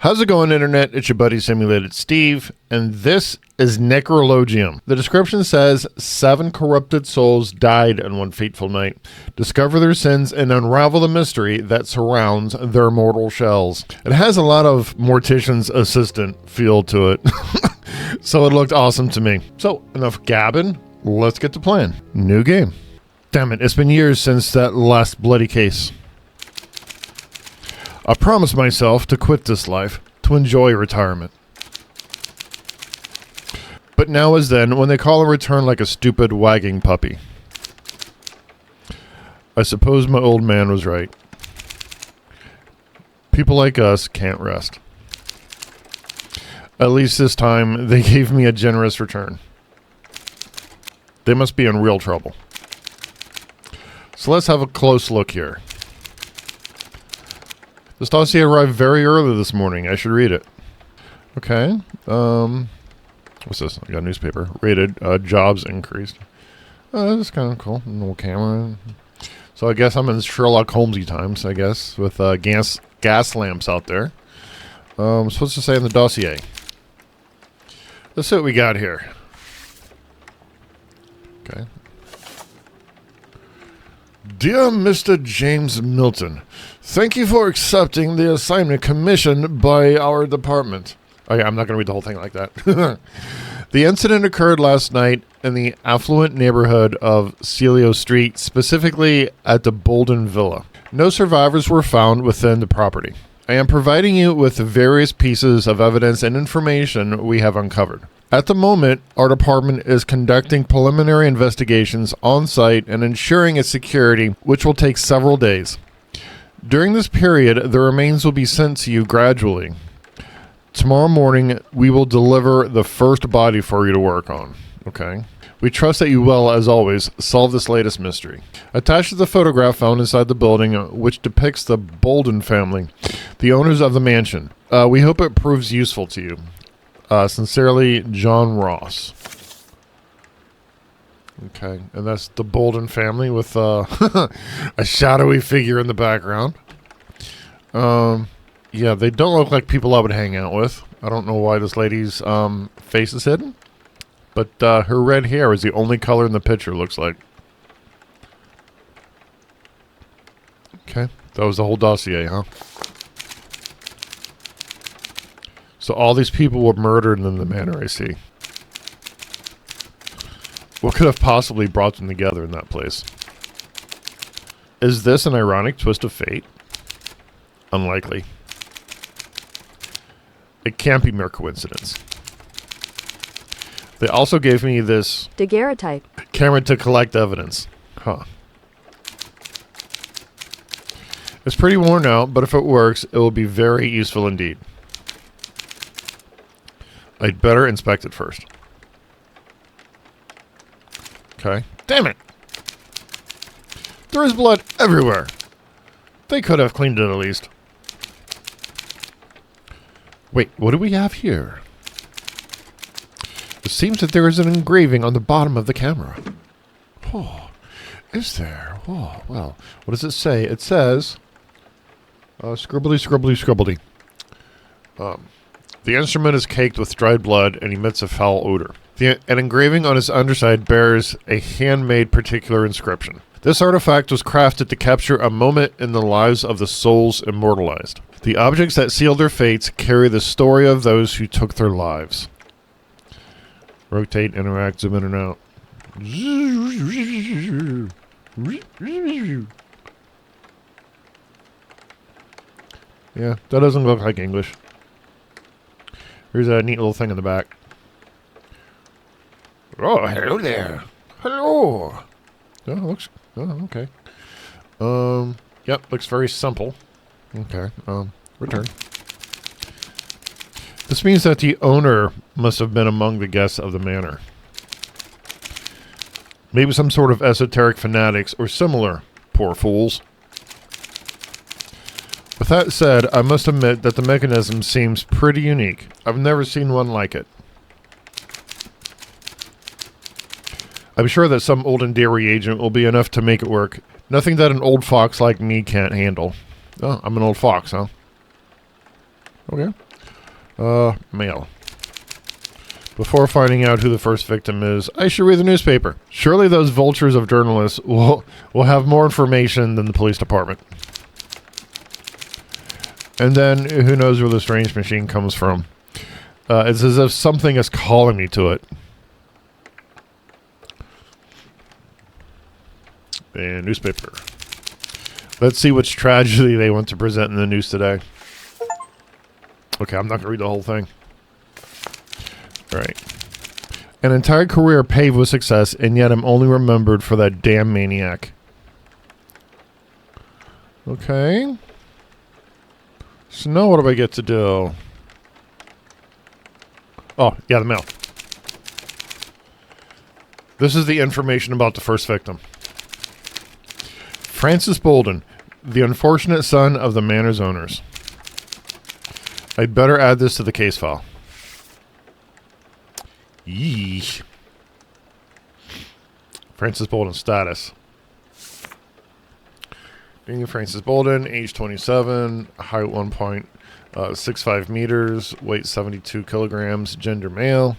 How's it going, Internet? It's your buddy Simulated Steve, and this is Necrologium. The description says, 7 corrupted souls died on one fateful night. Discover their sins and unravel the mystery that surrounds their mortal shells. It has a lot of Mortician's Assistant feel to it, so it looked awesome to me. So, enough gabbing, let's get to playing. New game. Damn it, it's been years since that last bloody case. I promised myself to quit this life, to enjoy retirement. But now is then, when they call a return like a stupid wagging puppy. I suppose my old man was right. People like us can't rest. At least this time, they gave me a generous return. They must be in real trouble. So let's have a close look here. This dossier arrived very early this morning. I should read it. Okay. What's this? I got a newspaper. Rated. Jobs increased. That's kind of cool. A little camera. So I guess I'm in Sherlock Holmesy times, I guess, with gas lamps out there. I'm supposed to say in the dossier. Let's see what we got here. Okay. Dear Mr. James Milton, thank you for accepting the assignment commissioned by our department. Okay, I'm not going to read the whole thing like that. The incident occurred last night in the affluent neighborhood of Celio Street, specifically at the Bolden Villa. No survivors were found within the property. I am providing you with the various pieces of evidence and information we have uncovered. At the moment, our department is conducting preliminary investigations on site and ensuring its security, which will take several days. During this period, the remains will be sent to you gradually. Tomorrow morning, we will deliver the first body for you to work on. Okay. We trust that you will, as always, solve this latest mystery. Attached is the photograph found inside the building, which depicts the Bolden family, the owners of the mansion. We hope it proves useful to you. Sincerely, John Ross. Okay, and that's the Bolden family with a shadowy figure in the background. Yeah, they don't look like people I would hang out with. I don't know why this lady's face is hidden. But her red hair is the only color in the picture, looks like. Okay, that was the whole dossier, huh? So all these people were murdered in the manor, I see. What could have possibly brought them together in that place? Is this an ironic twist of fate? Unlikely. It can't be mere coincidence. They also gave me this daguerreotype camera to collect evidence. Huh. It's pretty worn out, but if it works, it will be very useful indeed. I'd better inspect it first. Okay. Damn it! There is blood everywhere. They could have cleaned it at least. Wait, what do we have here? It seems that there is an engraving on the bottom of the camera. Oh, is there? Oh, well. What does it say? It says, scribbly, scribbly, scribbly. The instrument is caked with dried blood and emits a foul odor. An engraving on its underside bears a handmade particular inscription. This artifact was crafted to capture a moment in the lives of the souls immortalized. The objects that seal their fates carry the story of those who took their lives. Rotate, interact, zoom in and out. Yeah, that doesn't look like English. Here's a neat little thing in the back. Oh, hello there. Hello. Oh, looks. Oh, okay. Yep, looks very simple. Okay. Return. This means that the owner must have been among the guests of the manor. Maybe some sort of esoteric fanatics or similar. Poor fools. With that said, I must admit that the mechanism seems pretty unique. I've never seen one like it. I'm sure that some old Endear reagent will be enough to make it work. Nothing that an old fox like me can't handle. Oh, I'm an old fox, huh? Okay. Mail. Before finding out who the first victim is, I should read the newspaper. Surely those vultures of journalists will have more information than the police department. And then, who knows where the strange machine comes from. It's as if something is calling me to it. And newspaper. Let's see which tragedy they want to present in the news today. Okay, I'm not going to read the whole thing. All right. An entire career paved with success, and yet I'm only remembered for that damn maniac. Okay. So now what do I get to do? Oh, yeah, the mail. This is the information about the first victim. Francis Bolden, the unfortunate son of the manor's owners. I'd better add this to the case file. Yeesh. Francis Bolden status. Being Francis Bolden, age 27, height 1.65 meters, weight 72 kilograms, gender male.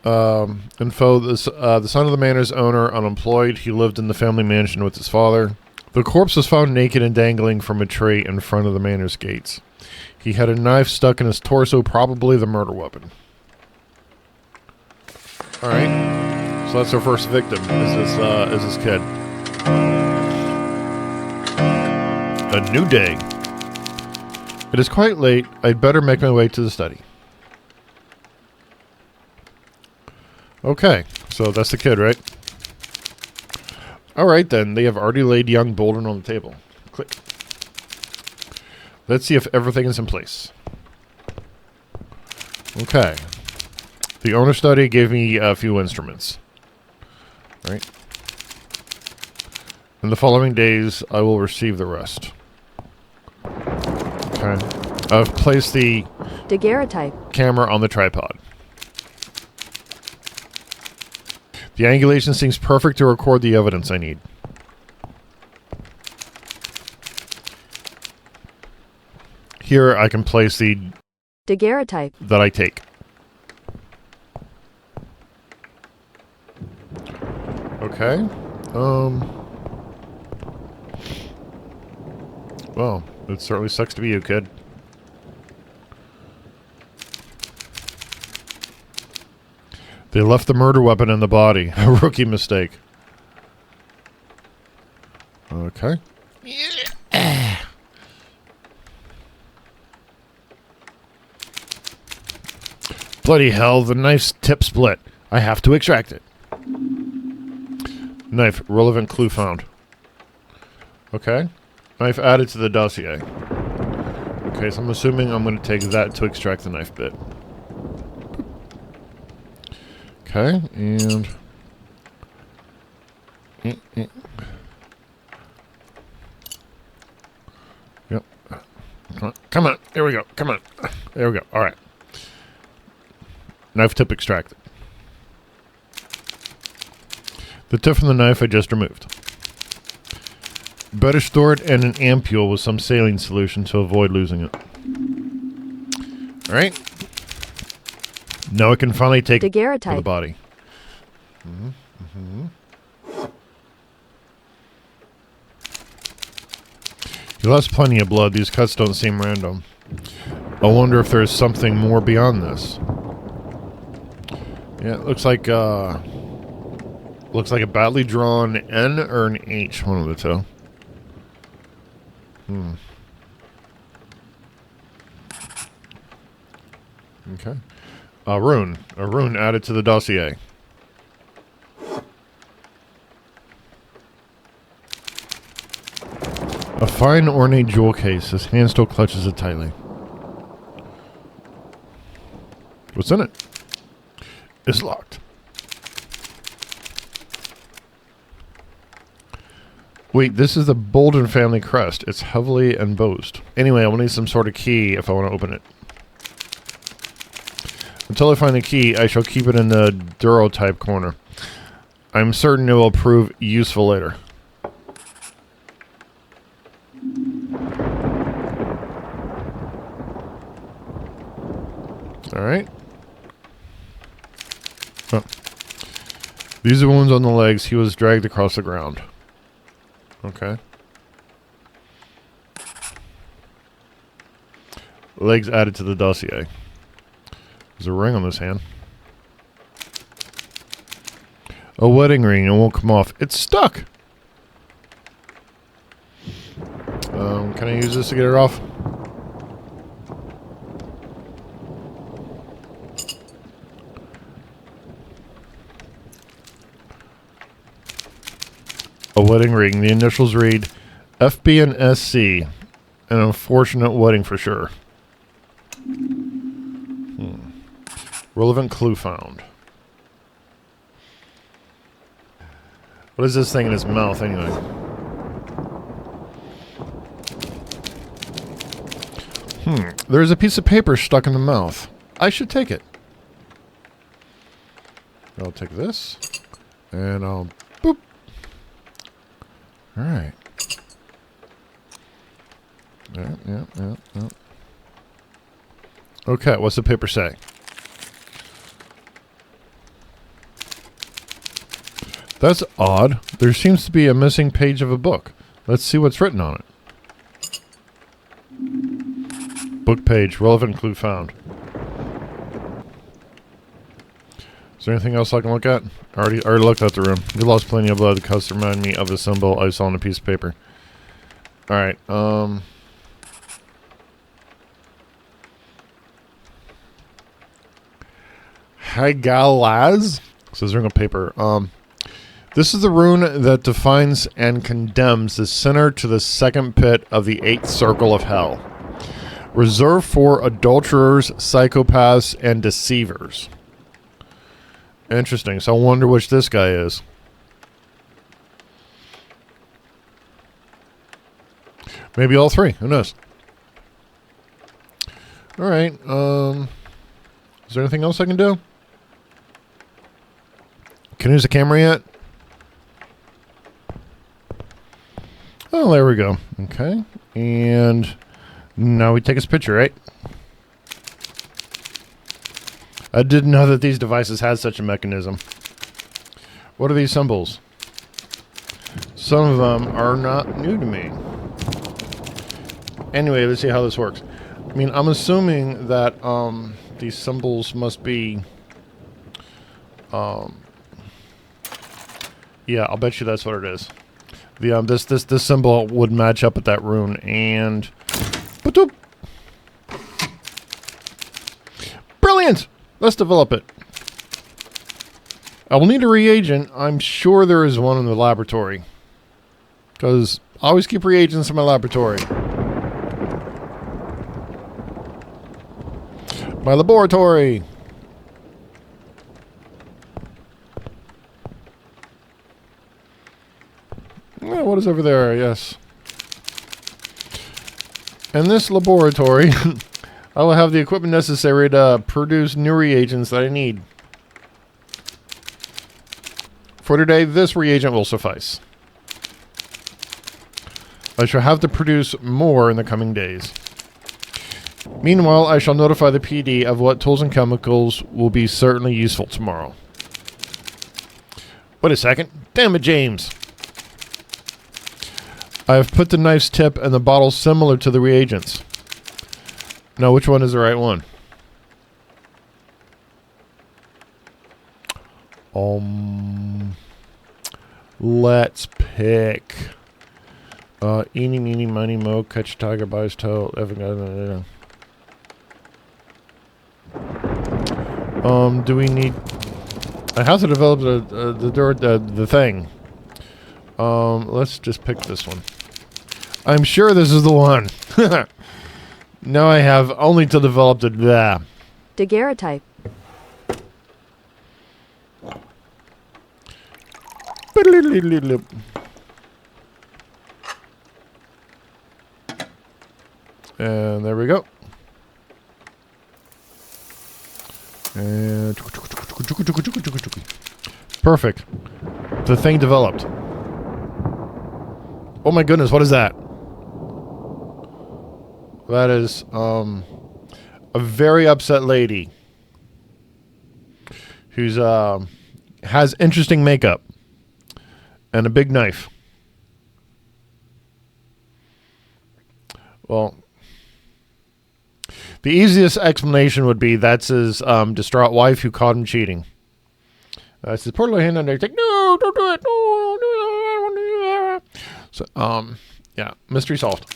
Info, the son of the manor's owner, unemployed. He lived in the family mansion with his father. The corpse was found naked and dangling from a tree in front of the manor's gates. He had a knife stuck in his torso, probably the murder weapon. Alright, so that's our first victim, is this kid. A new day. It is quite late. I'd better make my way to the study. Okay, so that's the kid, right? Alright then, they have already laid young Bolden on the table. Click. Let's see if everything is in place. Okay. The owner study gave me a few instruments. Right. In the following days, I will receive the rest. Okay. I've placed the daguerreotype camera on the tripod. The angulation seems perfect to record the evidence I need. Here I can place the daguerreotype that I take. Okay. Well, it certainly sucks to be you, kid. They left the murder weapon in the body. A rookie mistake. Okay. Bloody hell, the knife's tip split. I have to extract it. Knife, relevant clue found. Okay. Knife added to the dossier. Okay, so I'm assuming I'm going to take that to extract the knife bit. Okay, and... Yep. Come on, here we go, come on. There we go, alright. Knife tip extracted. The tip from the knife I just removed. Better store it in an ampule with some saline solution to avoid losing it. Alright. Now I can finally take it to the body. He lost plenty of blood. These cuts don't seem random. I wonder if there's something more beyond this. Yeah, it looks like a badly drawn N or an H, one of the two. Okay. A rune added to the dossier. A fine ornate jewel case. His hand still clutches it tightly. What's in it? It's locked. Wait, this is the Bolden family crest. It's heavily embossed. Anyway, I will need some sort of key if I want to open it. Until I find the key, I shall keep it in the Duro-type corner. I'm certain it will prove useful later. All right. Oh. These are wounds on the legs. He was dragged across the ground. Okay. Legs added to the dossier. There's a ring on this hand. A wedding ring. It won't come off. It's stuck. Can I use this to get it off? A wedding ring. The initials read FB and SC. An unfortunate wedding for sure. Relevant clue found. What is this thing in his mouth anyway? There's a piece of paper stuck in the mouth. I should take it. I'll take this. And I'll boop. Alright. Yeah. Okay, what's the paper say? That's odd. There seems to be a missing page of a book. Let's see what's written on it. Book page. Relevant clue found. Is there anything else I can look at? I already looked at the room. You lost plenty of blood. The cuts remind me of the symbol I saw on a piece of paper. Alright, Hagalaz? Says ring of paper. This is the rune that defines and condemns the sinner to the second pit of the 8th circle of hell. Reserved for adulterers, psychopaths, and deceivers. Interesting. So I wonder which this guy is. Maybe all three. Who knows? Alright. Is there anything else I can do? Can I use the camera yet? Oh, there we go. Okay. And now we take his picture, right? I didn't know that these devices had such a mechanism. What are these symbols? Some of them are not new to me. Anyway, let's see how this works. I mean, I'm assuming that these symbols must be... yeah, I'll bet you that's what it is. The this symbol would match up with that rune, and ba-doop. Brilliant! Let's develop it. I will need a reagent. I'm sure there is one in the laboratory, because I always keep reagents in my laboratory. My laboratory. Oh, what is over there? Yes. In this laboratory, I will have the equipment necessary to produce new reagents that I need. For today, this reagent will suffice. I shall have to produce more in the coming days. Meanwhile, I shall notify the PD of what tools and chemicals will be certainly useful tomorrow. Wait a second. Damn it, James. I have put the knife's tip in the bottle similar to the reagents. Now, which one is the right one? Let's pick. Eeny, meeny, miny, mo, catch a tiger by his toe. Do we need... I have to develop the thing. Let's just pick this one. I'm sure this is the one. Now I have only to develop the... Daguerreotype. And there we go. And perfect. The thing developed. Oh my goodness, what is that? That is a very upset lady. who's has interesting makeup and a big knife. Well, the easiest explanation would be that's his distraught wife who caught him cheating. It's his poor little hand on there. He's like, no, don't do it. No, don't do it. I don't want to do that. So, yeah, mystery solved.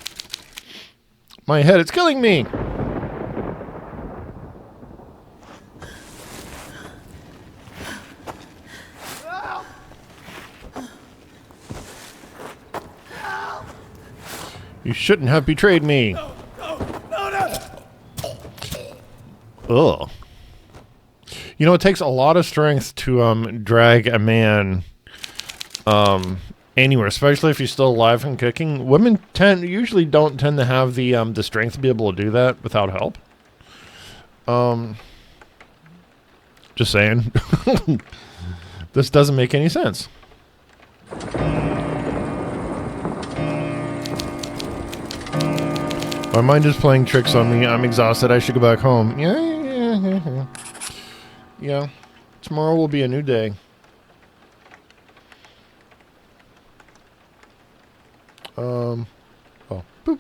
My head, it's killing me. You shouldn't have betrayed me. No. Ugh. You know, it takes a lot of strength to drag a man anywhere, especially if he's still alive and kicking. Women usually don't tend to have the strength to be able to do that without help. Just saying. This doesn't make any sense. My mind is playing tricks on me. I'm exhausted. I should go back home. Yeah. Tomorrow will be a new day. Oh, boop.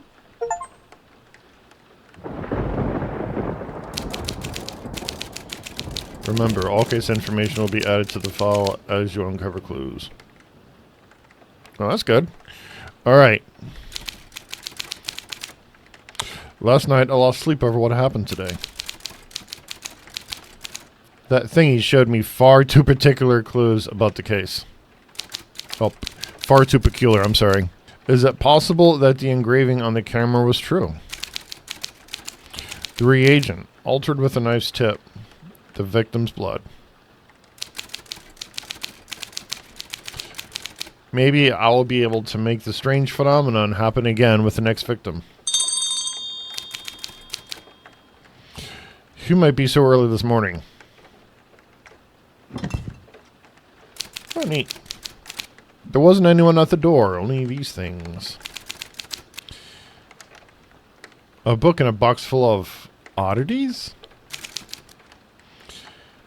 Remember, all case information will be added to the file as you uncover clues. Oh, that's good. All right. Last night, I lost sleep over what happened today. That thingy showed me far too particular clues about the case. Oh, far too peculiar, I'm sorry. Is it possible that the engraving on the camera was true? The reagent, altered with a knife's tip. The victim's blood. Maybe I will be able to make the strange phenomenon happen again with the next victim. You might be so early this morning. Oh, neat. There wasn't anyone at the door, only these things. A book and a box full of oddities?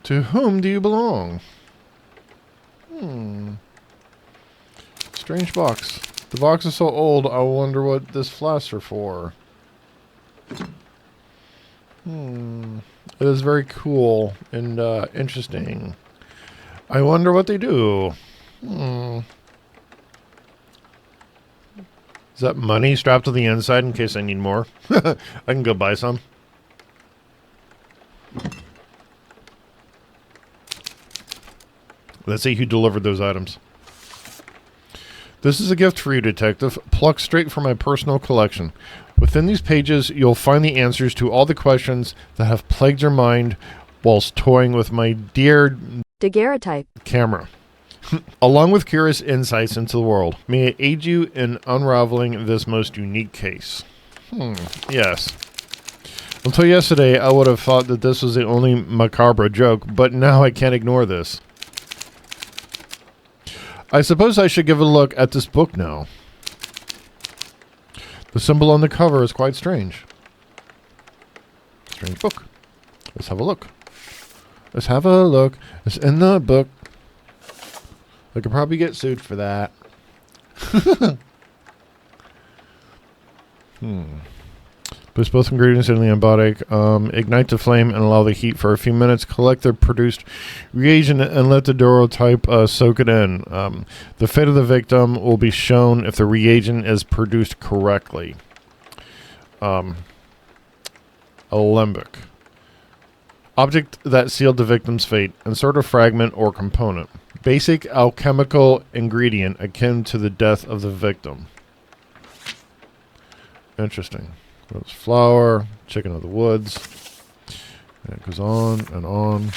To whom do you belong? Strange box. The box is so old, I wonder what this flasks are for. It is very cool and interesting. I wonder what they do. Is that money strapped to the inside in case I need more? I can go buy some. Let's see who delivered those items. This is a gift for you, detective, plucked straight from my personal collection. Within these pages, you'll find the answers to all the questions that have plagued your mind whilst toying with my dear daguerreotype, camera, along with curious insights into the world. May it aid you in unraveling this most unique case. Yes. Until yesterday, I would have thought that this was the only macabre joke, but now I can't ignore this. I suppose I should give a look at this book now. The symbol on the cover is quite strange. Strange book. Let's have a look. Let's have a look. It's in the book. I could probably get sued for that. Boost both ingredients in the antibiotic. Ignite the flame and allow the heat for a few minutes. Collect the produced reagent and let the daguerreotype soak it in. The fate of the victim will be shown if the reagent is produced correctly. Alembic. Object that sealed the victim's fate. Insert a fragment or component. Basic alchemical ingredient akin to the death of the victim. Interesting. Rose flower, chicken of the woods. And it goes on and on.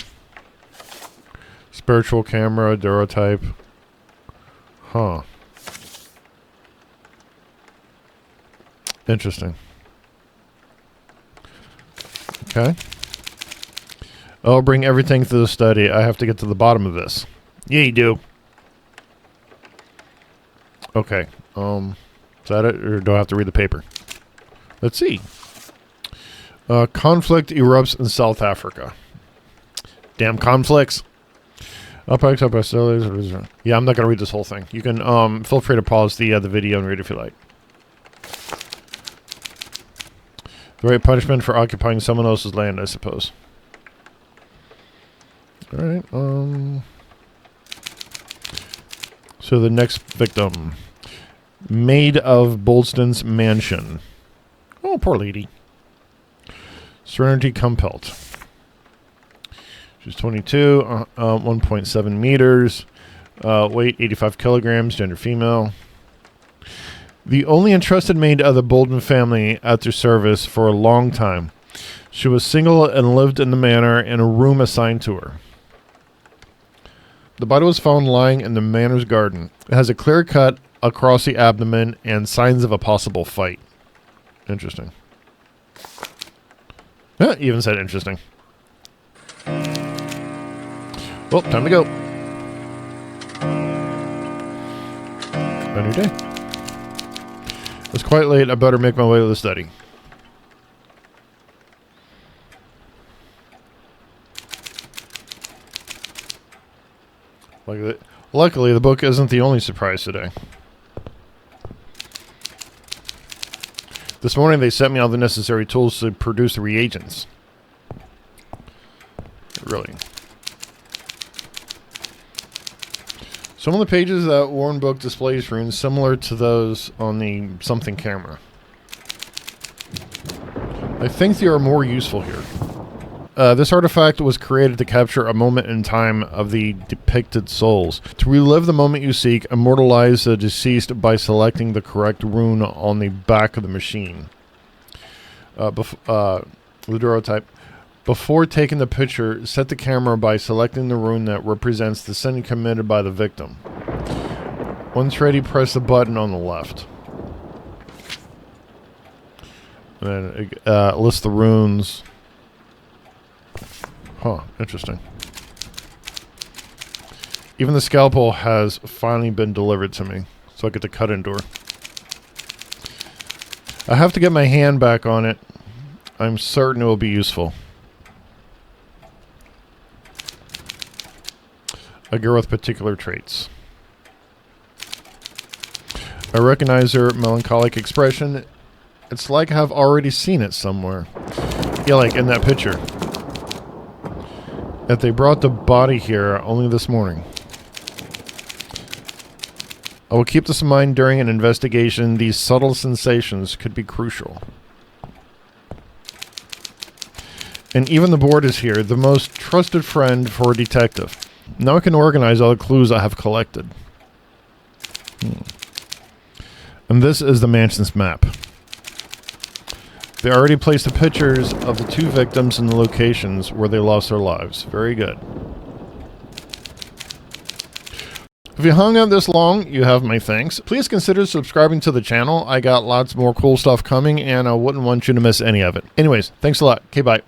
Spiritual camera, daguerreotype. Huh. Interesting. Okay. I'll bring everything to the study. I have to get to the bottom of this. Yeah, you do. Okay. Is that it? Or do I have to read the paper? Let's see. Conflict erupts in South Africa. Damn conflicts. Up best. Yeah, I'm not going to read this whole thing. You can feel free to pause the video and read if you like. The right punishment for occupying someone else's land, I suppose. All right. So the next victim, maid of Bolston's mansion. Oh, poor lady. Serenity Compelt. She's 22, 1.7 meters, weight 85 kilograms, gender female. The only entrusted maid of the Bolton family after service for a long time. She was single and lived in the manor in a room assigned to her. The body was found lying in the manor's garden. It has a clear cut across the abdomen and signs of a possible fight. Interesting. Even said interesting. Well, time to go. A new day. It's quite late. I better make my way to the study. Luckily, the book isn't the only surprise today. This morning, they sent me all the necessary tools to produce the reagents. Really. Some of the pages that Warren Book displays runes similar to those on the something camera. I think they are more useful here. This artifact was created to capture a moment in time of the depicted souls. To relive the moment you seek, immortalize the deceased by selecting the correct rune on the back of the machine. Luduro type. Before taking the picture, set the camera by selecting the rune that represents the sin committed by the victim. Once ready, press the button on the left. And then it lists the runes. Huh, interesting. Even the scalpel has finally been delivered to me, so I get to cut into her. I have to get my hand back on it. I'm certain it will be useful. A girl with particular traits. I recognize her melancholic expression. It's like I've already seen it somewhere. Yeah, like in that picture. That they brought the body here only this morning. I will keep this in mind during an investigation. These subtle sensations could be crucial. And even the board is here, the most trusted friend for a detective. Now I can organize all the clues I have collected. And this is the mansion's map. They already placed the pictures of the two victims in the locations where they lost their lives. Very good. If you hung out this long, you have my thanks. Please consider subscribing to the channel. I got lots more cool stuff coming, and I wouldn't want you to miss any of it. Anyways, thanks a lot. Okay, bye.